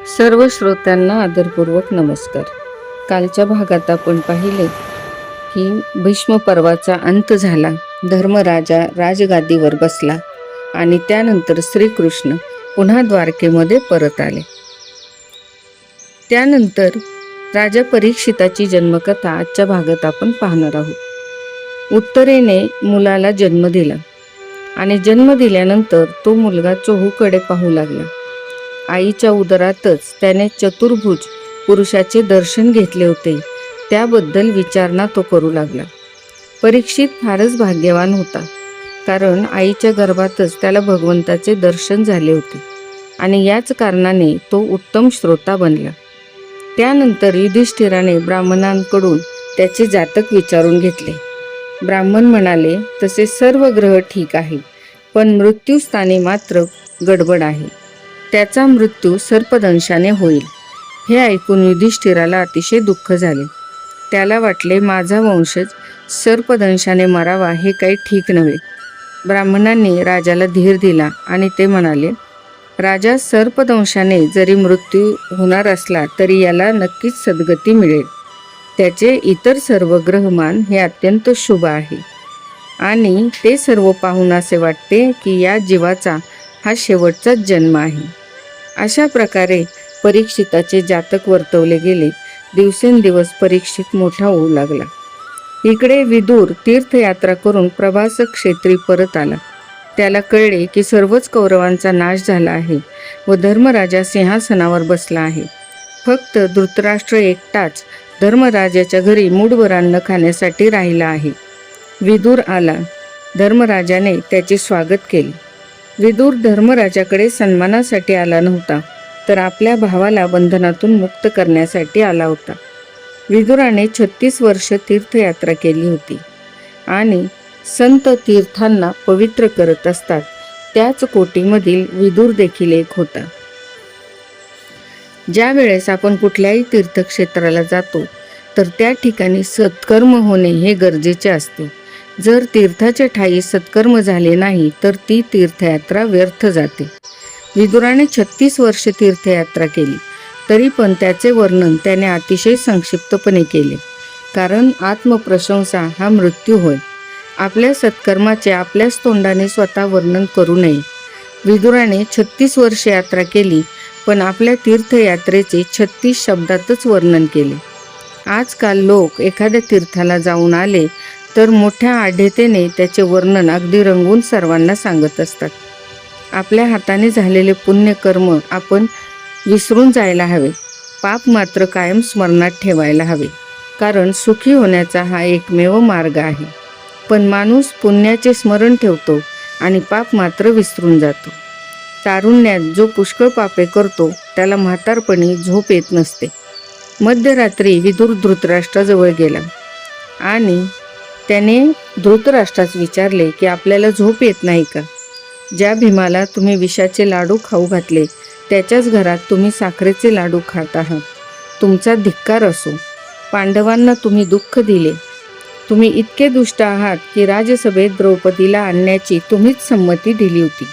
सर्व श्रोत्यांना आदरपूर्वक नमस्कार. कालच्या भागात आपण पाहिले की भीष्म पर्वाचा अंत झाला. धर्मराजा राजगादीवर बसला आणि त्यानंतर श्रीकृष्ण पुन्हा द्वारकेमध्ये परत आले. त्यानंतर राजा परीक्षिताची जन्मकथा आजच्या भागात आपण पाहणार आहोत. उत्तरेने मुलाला जन्म दिला आणि जन्म दिल्यानंतर तो मुलगा चहूकडे पाहू लागला. आईच्या उदरातच त्याने चतुर्भुज पुरुषाचे दर्शन घेतले होते, त्याबद्दल विचारणा तो करू लागला. परीक्षित फारच भाग्यवान होता, कारण आईच्या गर्भातच त्याला भगवंताचे दर्शन झाले होते आणि याच कारणाने तो उत्तम श्रोता बनला. त्यानंतर युधिष्ठिराने ब्राह्मणांकडून त्याचे जातक विचारून घेतले. ब्राह्मण म्हणाले, तसे सर्व ग्रह ठीक आहे, पण मृत्यूस्थानी मात्र गडबड आहे. त्याचा मृत्यू सर्पदंशाने होईल. हे ऐकून युधिष्ठिराला अतिशय दुःख झाले. त्याला वाटले, माझा वंशज सर्पदंशाने मरावा हे काही ठीक नव्हे. ब्राह्मणांनी राजाला धीर दिला आणि ते म्हणाले, राजा, सर्पदंशाने जरी मृत्यू होणार असला तरी याला नक्कीच सद्गती मिळेल. त्याचे इतर सर्व ग्रहमान हे अत्यंत शुभ आहे आणि ते सर्व पाहून असे वाटते की या जीवाचा हा शेवटचाच जन्म आहे. अशा प्रकारे परीक्षिताचे जातक वर्तवले गेले. दिवसेंदिवस परीक्षित मोठा होऊ लागला. इकडे विदुर तीर्थयात्रा करून प्रभास क्षेत्री परत आला. त्याला कळले की सर्वच कौरवांचा नाश झाला आहे व धर्मराजा सिंहासनावर बसला आहे. फक्त धृतराष्ट्र एकटाच धर्मराजाच्या घरी मूठभर अन्न खाण्यासाठी राहिला आहे. विदुर आला. धर्मराजाने त्याचे स्वागत केले. विदुर धर्मराजाकडे सन्मानासाठी आला नव्हता, तर आपल्या भावाला बंधनातून मुक्त करण्यासाठी आला होता. विदुराने 36 वर्ष तीर्थयात्रा केली होती आणि संत तीर्थांना पवित्र करत असतात, त्याच कोटीमधील विदुर देखील एक होता. ज्या वेळेस आपण कुठल्याही तीर्थक्षेत्राला जातो तर त्या ठिकाणी सत्कर्म होणे हे गरजेचे असते. जर तीर्थाच्या ठायी सत्कर्म झाले नाही तर ती तीर्थयात्रा व्यर्थ जाते. विदुराने 36 वर्ष तीर्थयात्रा केली, तरी पण त्याचे वर्णन त्याने अतिशय संक्षिप्तपणे केले, कारण आत्मप्रशंसा हा मृत्यू होय. आपल्या सत्कर्माचे आपल्याच तोंडाने स्वतः वर्णन करू नये. विदुराने 36 वर्ष यात्रा केली, पण आपल्या तीर्थयात्रेचे 36 शब्दातच वर्णन केले. आजकाल लोक एखाद्या तीर्थाला जाऊन आले तर मोठ्या आढ्यतेने त्याचे वर्णन अगदी रंगवून सर्वांना सांगत असतात. आपल्या हाताने झालेले पुण्यकर्म आपण विसरून जायला हवे, पाप मात्र कायम स्मरणात ठेवायला हवे, कारण सुखी होण्याचा हा एकमेव मार्ग आहे. पण माणूस पुण्याचे स्मरण ठेवतो आणि पाप मात्र विसरून जातो. तारुण्यात जो पुष्कळ पापे करतो त्याला म्हातारपणी झोप येत नसते. मध्यरात्री विदुर धृतराष्ट्राजवळ गेला आणि त्याने धृतराष्ट्रास विचारले की आपल्याला झोप येत नाही का? ज्या भीमाला तुम्ही विषाचे लाडू खाऊ घातले त्याच्याच घरात तुम्ही साखरेचे लाडू खात आहात. तुमचा धिक्कार असो. पांडवांना तुम्ही दुःख दिले. तुम्ही इतके दुष्ट आहात की राजसभेत द्रौपदीला आणण्याची तुम्हीच संमती दिली होती.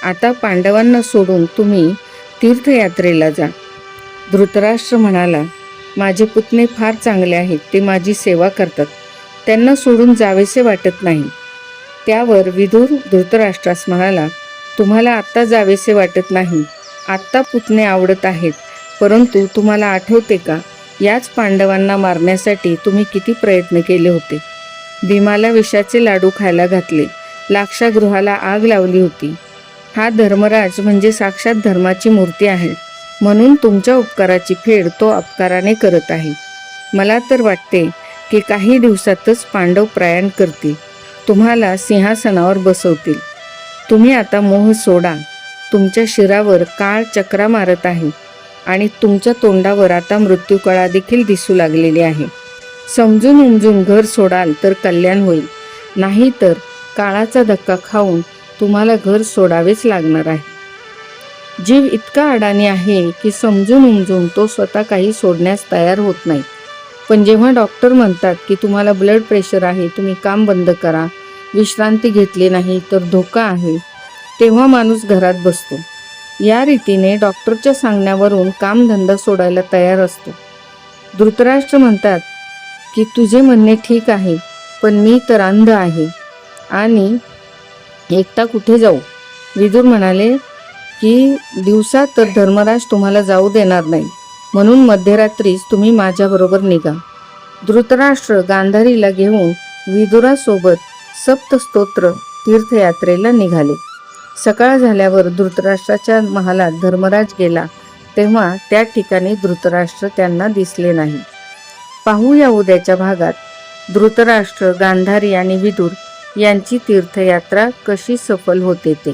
आता पांडवांना सोडून तुम्ही तीर्थयात्रेला जा. धृतराष्ट्र म्हणाला, माझे पुतणे फार चांगले आहेत, ते माझी सेवा करतात, त्यांना सोडून जावेसे वाटत नाही. त्यावर विदुर धृतराष्ट्रास म्हणाला, तुम्हाला आत्ता जावेसे वाटत नाही, आत्ता पुतणे आवडत आहेत, परंतु तुम्हाला आठवते का, याच पांडवांना मारण्यासाठी तुम्ही किती प्रयत्न केले होते. भीमाला विषाचे लाडू खायला घातले, लाक्षागृहाला आग लावली होती. हा धर्मराज म्हणजे साक्षात धर्माची मूर्ती आहे, म्हणून तुमच्या उपकाराची फेड तो अपकाराने करत आहे. मला तर वाटते की काही दिवसातच पांडव प्रयाण करतील, तुम्हाला सिंहासनावर बसवतील. तुम्ही आता मोह सोडा. तुमच्या शिरावर काळ चक्रा मारत आहे आणि तुमच्या तोंडावर आता मृत्यूकळा देखील दिसू लागलेली आहे. समजून उमजून घर सोडाल तर कल्याण होईल, नाही तर काळाचा धक्का खाऊन तुम्हाला घर सोडावेच लागणार आहे. जीव इतका अडाणी आहे की समजून उमजून तो स्वतः काही सोडण्यास तयार होत नाही. पण जेव्हा डॉक्टर म्हणतात की तुम्हाला ब्लड प्रेशर आहे, तुम्ही काम बंद करा, विश्रांती घेतली नाही तर धोका आहे, तेव्हा माणूस घरात बसतो. या रीतीने डॉक्टरच्या सांगण्यावरून कामधंदा सोडायला तयार असतो. धृतराष्ट्र म्हणतात की तुझे म्हणणे ठीक आहे, पण मी तर अंध आहे आणि एकटा कुठे जाऊ. विदुर म्हणाले की दिवसा तर धर्मराज तुम्हाला जाऊ देणार नाही, म्हणून मध्यरात्रीच तुम्ही माझ्याबरोबर निघा. धृतराष्ट्र गांधारीला घेऊन विदुरासोबत सप्तस्तोत्र तीर्थयात्रेला निघाले. सकाळ झाल्यावर धृतराष्ट्राच्या महालात धर्मराज गेला तेव्हा त्या ठिकाणी धृतराष्ट्र त्यांना दिसले नाही. पाहूया उद्याच्या भागात धृतराष्ट्र, गांधारी आणि विदुर यांची तीर्थयात्रा कशी सफल होते ते.